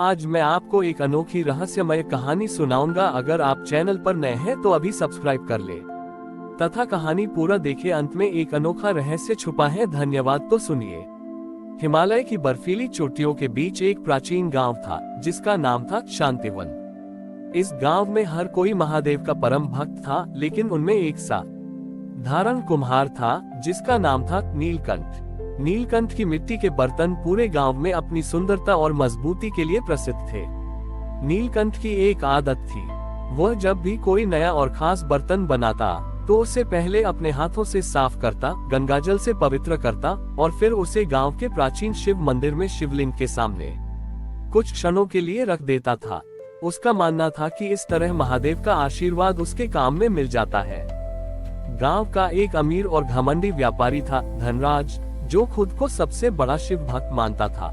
आज मैं आपको एक अनोखी रहस्यमय कहानी सुनाऊंगा। अगर आप चैनल पर नए हैं तो अभी सब्सक्राइब कर ले तथा कहानी पूरा देखे। अंत में एक अनोखा रहस्य छुपा है। धन्यवाद। तो सुनिए। हिमालय की बर्फीली चोटियों के बीच एक प्राचीन गांव था जिसका नाम था शांतिवन। इस गांव में हर कोई महादेव का परम भक्त था, लेकिन उनमें एक साधारण कुम्हार था जिसका नाम था नीलकंठ। नीलकंठ की मिट्टी के बर्तन पूरे गांव में अपनी सुंदरता और मजबूती के लिए प्रसिद्ध थे। नीलकंठ की एक आदत थी, वह जब भी कोई नया और खास बर्तन बनाता तो उसे पहले अपने हाथों से साफ करता, गंगाजल से पवित्र करता और फिर उसे गांव के प्राचीन शिव मंदिर में शिवलिंग के सामने कुछ क्षणों के लिए रख देता था। उसका मानना था कि इस तरह महादेव का आशीर्वाद उसके काम में मिल जाता है। गांव का एक अमीर और घमंडी व्यापारी था धनराज, जो खुद को सबसे बड़ा शिव भक्त मानता था।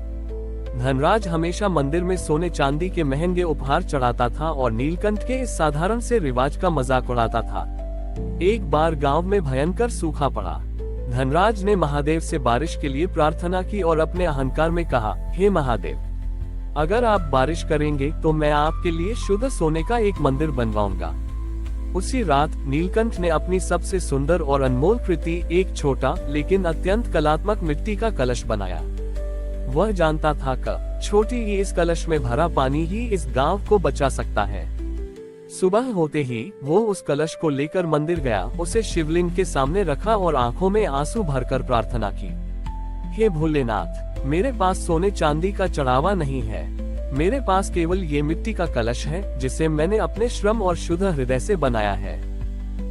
धनराज हमेशा मंदिर में सोने चांदी के महंगे उपहार चढ़ाता था और नीलकंठ के इस साधारण से रिवाज का मजाक उड़ाता था। एक बार गांव में भयंकर सूखा पड़ा। धनराज ने महादेव से बारिश के लिए प्रार्थना की और अपने अहंकार में कहा, हे महादेव, अगर आप बारिश करेंगे तो मैं आपके लिए शुद्ध सोने का एक मंदिर बनवाऊंगा। उसी रात नीलकंठ ने अपनी सबसे सुंदर और अनमोल कृति, एक छोटा लेकिन अत्यंत कलात्मक मिट्टी का कलश बनाया। वह जानता था कि छोटी ही इस कलश में भरा पानी ही इस गांव को बचा सकता है। सुबह होते ही वो उस कलश को लेकर मंदिर गया, उसे शिवलिंग के सामने रखा और आंखों में आंसू भरकर प्रार्थना की, हे भोलेनाथ, मेरे पास सोने चांदी का चढ़ावा नहीं है, मेरे पास केवल ये मिट्टी का कलश है जिसे मैंने अपने श्रम और शुद्ध हृदय से बनाया है।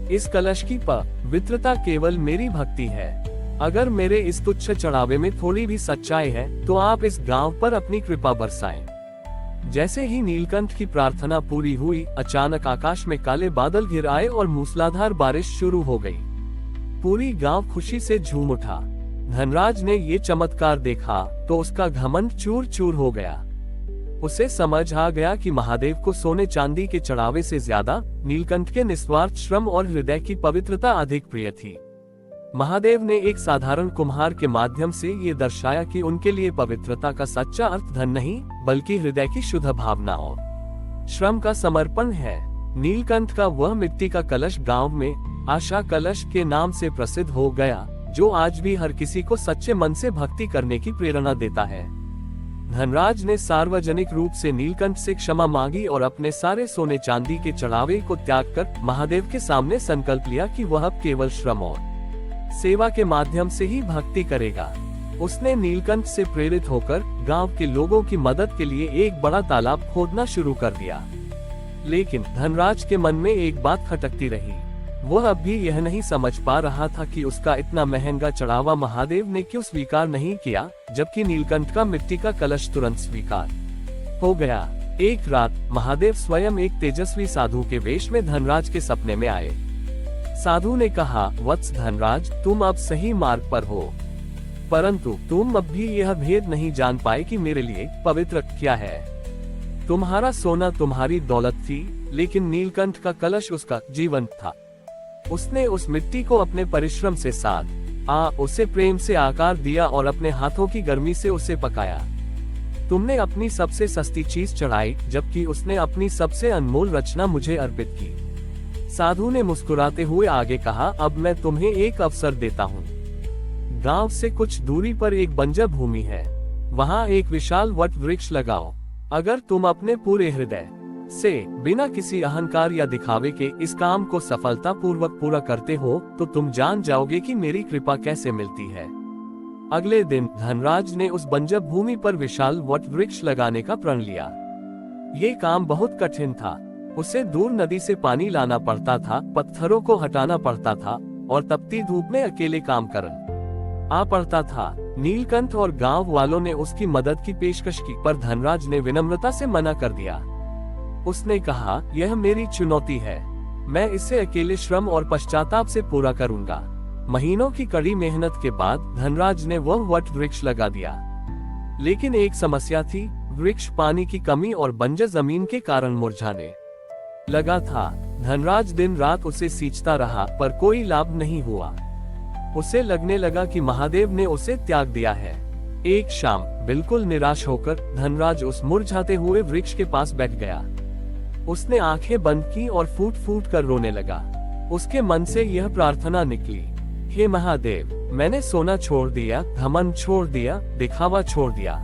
इस कलश की पवित्रता केवल मेरी भक्ति है। अगर मेरे इस तुच्छ चढ़ावे में थोड़ी भी सच्चाई है तो आप इस गांव पर अपनी कृपा बरसाएं। जैसे ही नीलकंठ की प्रार्थना पूरी हुई, अचानक आकाश में काले बादल घिर आए और मूसलाधार बारिश शुरू हो गई। पूरी गांव खुशी से झूम उठा। धनराज ने ये चमत्कार देखा तो उसका घमंड चूर चूर हो गया। उसे समझ आ गया कि महादेव को सोने चांदी के चढ़ावे से ज्यादा नीलकंठ के निस्वार्थ श्रम और हृदय की पवित्रता अधिक प्रिय थी। महादेव ने एक साधारण कुम्हार के माध्यम से ये दर्शाया कि उनके लिए पवित्रता का सच्चा अर्थ धन नहीं, बल्कि हृदय की शुद्ध भावना और श्रम का समर्पण है। नीलकंठ का वह मिट्टी का कलश गांव में आशा कलश के नाम से प्रसिद्ध हो गया, जो आज भी हर किसी को सच्चे मन से भक्ति करने की प्रेरणा देता है। धनराज ने सार्वजनिक रूप से नीलकंठ से क्षमा मांगी और अपने सारे सोने चांदी के चढ़ावे को त्याग कर महादेव के सामने संकल्प लिया कि वह अब केवल श्रम और सेवा के माध्यम से ही भक्ति करेगा। उसने नीलकंठ से प्रेरित होकर गांव के लोगों की मदद के लिए एक बड़ा तालाब खोदना शुरू कर दिया। लेकिन धनराज के मन में एक बात खटकती रही। वह अब भी यह नहीं समझ पा रहा था कि उसका इतना महंगा चढ़ावा महादेव ने क्यों स्वीकार नहीं किया, जबकि नीलकंठ का मिट्टी का कलश तुरंत स्वीकार हो गया। एक रात महादेव स्वयं एक तेजस्वी साधु के वेश में धनराज के सपने में आए। साधु ने कहा, वत्स धनराज, तुम अब सही मार्ग पर हो, परंतु तुम अब भी यह भेद नहीं जान पाए कि मेरे लिए पवित्र क्या है। तुम्हारा सोना तुम्हारी दौलत थी, लेकिन नीलकंठ का कलश उसका जीवन था। उसने उस मिट्टी को अपने परिश्रम से उसे प्रेम से आकार दिया और अपने हाथों की गर्मी से उसे पकाया। तुमने अपनी सबसे सस्ती चीज चढ़ाई, जबकि उसने अपनी सबसे अनमोल रचना मुझे अर्पित की। साधु ने मुस्कुराते हुए आगे कहा, अब मैं तुम्हें एक अवसर देता हूँ। गांव से कुछ दूरी पर एक बंजर भूमि है, वहाँ एक विशाल वट वृक्ष लगाओ। अगर तुम अपने पूरे हृदय से बिना किसी अहंकार या दिखावे के इस काम को सफलता पूर्वक पूरा करते हो तो तुम जान जाओगे कि मेरी कृपा कैसे मिलती है। अगले दिन धनराज ने उस बंजर भूमि पर विशाल वट वृक्ष लगाने का प्रण लिया। ये काम बहुत कठिन था। उसे दूर नदी से पानी लाना पड़ता था, पत्थरों को हटाना पड़ता था और तपती धूप में अकेले काम करना पड़ता था। नीलकंठ और गांव वालों ने उसकी मदद की पेशकश की, पर धनराज ने विनम्रता से मना कर दिया। उसने कहा, यह मेरी चुनौती है, मैं इसे अकेले श्रम और पश्चाताप से पूरा करूंगा। महीनों की कड़ी मेहनत के बाद धनराज ने वह वट वृक्ष लगा दिया। लेकिन एक समस्या थी, वृक्ष पानी की कमी और बंजर जमीन के कारण मुरझाने लगा था। धनराज दिन रात उसे सींचता रहा, पर कोई लाभ नहीं हुआ। उसे लगने लगा कि महादेव ने उसे त्याग दिया है। एक शाम बिल्कुल निराश होकर धनराज उस मुरझाते हुए वृक्ष के पास बैठ गया। उसने आंखें बंद की और फूट फूट कर रोने लगा। उसके मन से यह प्रार्थना निकली, हे महादेव, मैंने सोना छोड़ दिया, घमंड छोड़ दिया, दिखावा छोड़ दिया।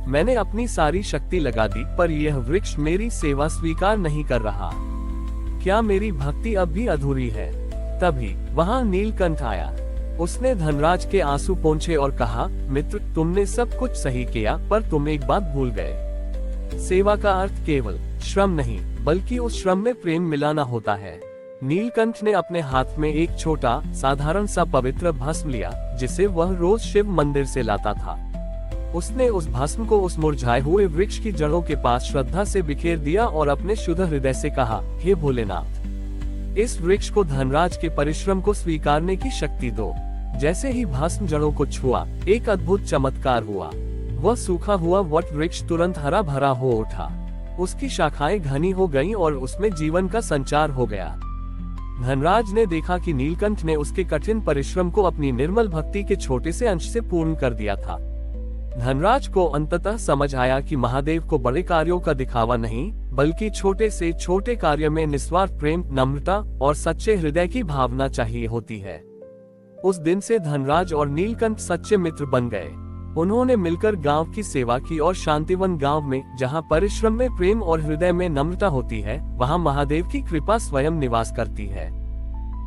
मैंने अपनी सारी शक्ति लगा दी, पर यह वृक्ष मेरी सेवा स्वीकार नहीं कर रहा। क्या मेरी भक्ति अब भी अधूरी है? तभी वहां नीलकंठ आया। उसने धनराज के आंसू पोंछे और कहा, मित्र, तुमने सब कुछ सही किया, पर तुम एक बात भूल गए। सेवा का अर्थ केवल श्रम नहीं, बल्कि उस श्रम में प्रेम मिलाना होता है। नीलकंठ ने अपने हाथ में एक छोटा साधारण सा पवित्र भस्म लिया, जिसे वह रोज शिव मंदिर से लाता था। उसने उस भस्म को उस मुरझाए हुए वृक्ष की जड़ों के पास श्रद्धा से बिखेर दिया और अपने शुद्ध हृदय से कहा, हे भोलेनाथ, इस वृक्ष को धनराज के परिश्रम को स्वीकारने की शक्ति दो। जैसे ही भस्म जड़ों को छुआ, एक अद्भुत चमत्कार हुआ। वह सूखा हुआ वट वृक्ष तुरंत हरा भरा हो उठा। उसकी शाखाएं घनी हो गईं और उसमें जीवन का संचार हो गया। धनराज ने देखा कि नीलकंठ ने उसके कठिन परिश्रम को अपनी निर्मल भक्ति के छोटे से अंश से पूर्ण कर दिया था। धनराज को अंततः समझ आया कि महादेव को बड़े कार्यों का दिखावा नहीं, बल्कि छोटे से छोटे कार्य में निस्वार्थ प्रेम, नम्रता और सच्चे हृदय की भावना चाहिए होती है। उस दिन से धनराज और नीलकंठ सच्चे मित्र बन गए। उन्होंने मिलकर गांव की सेवा की और शांतिवन गांव में, जहां परिश्रम में प्रेम और हृदय में नम्रता होती है, वहां महादेव की कृपा स्वयं निवास करती है।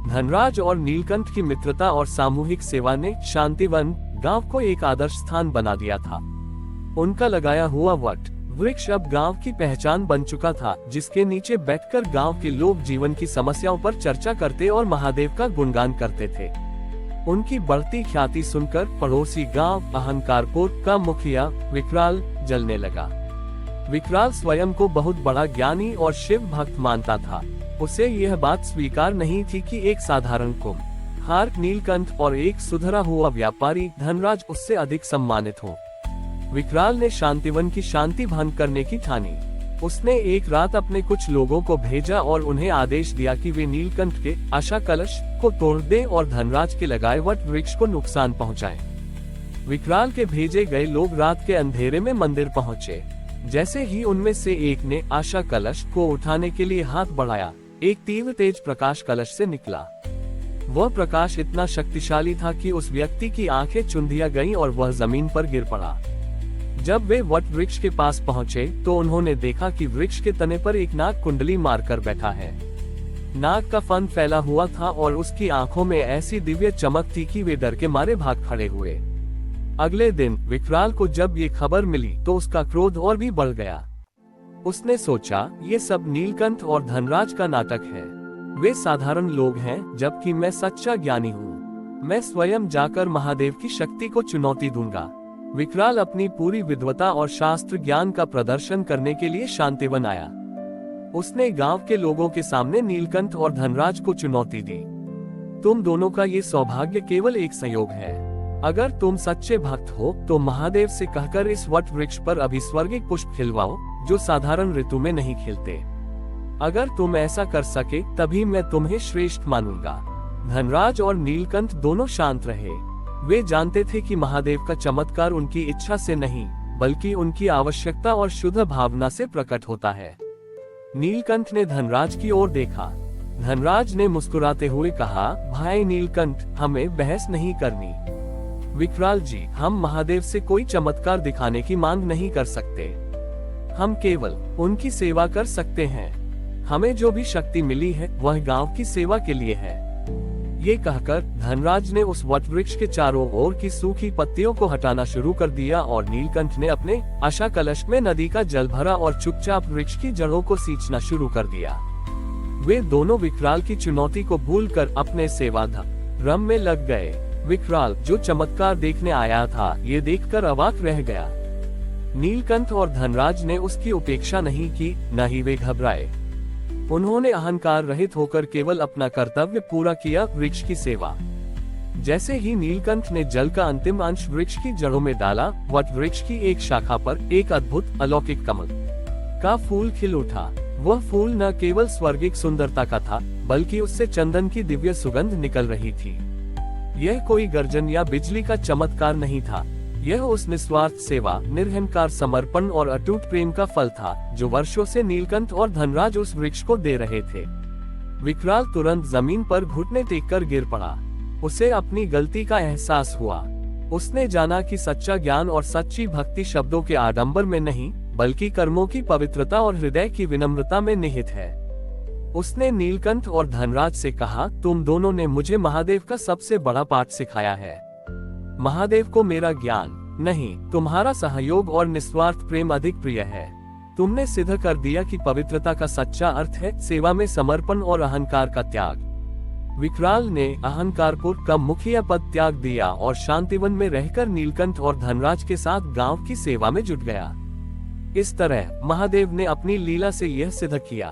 धनराज और नीलकंठ की मित्रता और सामूहिक सेवा ने शांतिवन गांव को एक आदर्श स्थान बना दिया था। उनका लगाया हुआ वट वृक्ष अब गांव की पहचान बन चुका था, जिसके नीचे बैठकर गांव के लोग जीवन की समस्याओं पर चर्चा करते और महादेव का गुणगान करते थे। उनकी बढ़ती ख्याति सुनकर पड़ोसी गांव अहंकारपुर का मुखिया विकराल जलने लगा। विकराल स्वयं को बहुत बड़ा ज्ञानी और शिव भक्त मानता था। उसे यह बात स्वीकार नहीं थी कि एक साधारण कुम्हार नीलकंठ और एक सुधरा हुआ व्यापारी धनराज उससे अधिक सम्मानित हो। विकराल ने शांतिवन की शांति भंग करने की ठानी। उसने एक रात अपने कुछ लोगों को भेजा और उन्हें आदेश दिया कि वे नीलकंठ के आशा कलश को तोड़ दें और धनराज के लगाए वट वृक्ष को नुकसान पहुंचाएं। विकराल के भेजे गए लोग रात के अंधेरे में मंदिर पहुंचे। जैसे ही उनमें से एक ने आशा कलश को उठाने के लिए हाथ बढ़ाया, एक तीव्र तेज प्रकाश कलश से निकला। वह प्रकाश इतना शक्तिशाली था कि उस व्यक्ति की आंखें चुंधिया गईं और वह जमीन पर गिर पड़ा। जब वे वट वृक्ष के पास पहुंचे तो उन्होंने देखा कि वृक्ष के तने पर एक नाग कुंडली मारकर बैठा है। नाग का फन फैला हुआ था और उसकी आंखों में ऐसी दिव्य चमक थी कि वे डर के मारे भाग खड़े हुए। अगले दिन विकराल को जब ये खबर मिली तो उसका क्रोध और भी बढ़ गया। उसने सोचा, ये सब नीलकंठ और धनराज का नाटक है। वे साधारण लोग हैं, जबकि मैं सच्चा ज्ञानी हूँ। मैं स्वयं जाकर महादेव की शक्ति को चुनौती दूंगा। विकराल अपनी पूरी विद्वता और शास्त्र ज्ञान का प्रदर्शन करने के लिए शांतिवन आया। उसने गांव के लोगों के सामने नीलकंठ और धनराज को चुनौती दी। तुम दोनों का ये सौभाग्य केवल एक संयोग है। अगर तुम सच्चे भक्त हो तो महादेव से कहकर इस वट वृक्ष पर अभी स्वर्गिक पुष्प खिलवाओ, जो साधारण ऋतु में नहीं खिलते। अगर तुम ऐसा कर सके तभी मैं तुम्हें श्रेष्ठ मानूंगा। धनराज और नीलकंठ दोनों शांत रहे। वे जानते थे कि महादेव का चमत्कार उनकी इच्छा से नहीं, बल्कि उनकी आवश्यकता और शुद्ध भावना से प्रकट होता है। नीलकंठ ने धनराज की ओर देखा। धनराज ने मुस्कुराते हुए कहा, भाई नीलकंठ, हमें बहस नहीं करनी। विकराल जी, हम महादेव से कोई चमत्कार दिखाने की मांग नहीं कर सकते। हम केवल उनकी सेवा कर सकते हैं। हमें जो भी शक्ति मिली है वह गांव की सेवा के लिए है। ये कहकर धनराज ने उस वट वृक्ष के चारों ओर की सूखी पत्तियों को हटाना शुरू कर दिया और नीलकंठ ने अपने आशा कलश में नदी का जल भरा और चुपचाप वृक्ष की जड़ों को सींचना शुरू कर दिया। वे दोनों विकराल की चुनौती को भूलकर अपने सेवा रम में लग गए। विकराल, जो चमत्कार देखने आया था, ये देखकर अवाक रह गया। नीलकंठ और धनराज ने उसकी उपेक्षा नहीं की, न ही वे घबराए। उन्होंने अहंकार रहित होकर केवल अपना कर्तव्य पूरा किया, वृक्ष की सेवा। जैसे ही नीलकंठ ने जल का अंतिम अंश वृक्ष की जड़ों में डाला, वट वृक्ष की एक शाखा पर एक अद्भुत अलौकिक कमल का फूल खिल उठा। वह फूल न केवल स्वर्गिक सुंदरता का था, बल्कि उससे चंदन की दिव्य सुगंध निकल रही थी। यह कोई गर्जन या बिजली का चमत्कार नहीं था। यह उस निस्वार्थ सेवा, निर्हंकार समर्पण और अटूट प्रेम का फल था जो वर्षों से नीलकंठ और धनराज उस वृक्ष को दे रहे थे। विकराल तुरंत जमीन पर घुटने टेककर गिर पड़ा। उसे अपनी गलती का एहसास हुआ। उसने जाना कि सच्चा ज्ञान और सच्ची भक्ति शब्दों के आडंबर में नहीं, बल्कि कर्मों की पवित्रता और हृदय की विनम्रता में निहित है। उसने नीलकंठ और धनराज से कहा, तुम दोनों ने मुझे महादेव का सबसे बड़ा पाठ सिखाया है। महादेव को मेरा ज्ञान नहीं, तुम्हारा सहयोग और निस्वार्थ प्रेम अधिक प्रिय है। तुमने सिद्ध कर दिया कि पवित्रता का सच्चा अर्थ है सेवा में समर्पण और अहंकार का त्याग। विकराल ने अहंकारपुर का मुखिया पद त्याग दिया और शांतिवन में रहकर नीलकंठ और धनराज के साथ गांव की सेवा में जुट गया। इस तरह महादेव ने अपनी लीला से यह सिद्ध किया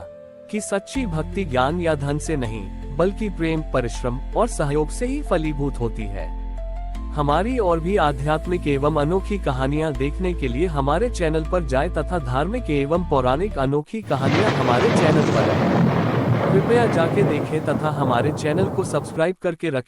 कि सच्ची भक्ति ज्ञान या धन से नहीं, बल्कि प्रेम, परिश्रम और सहयोग से ही फलीभूत होती है। हमारी और भी आध्यात्मिक एवं अनोखी कहानियाँ देखने के लिए हमारे चैनल पर जाएं तथा धार्मिक एवं पौराणिक अनोखी कहानियाँ हमारे चैनल पर हैं। कृपया जाके देखें तथा हमारे चैनल को सब्सक्राइब करके रखें।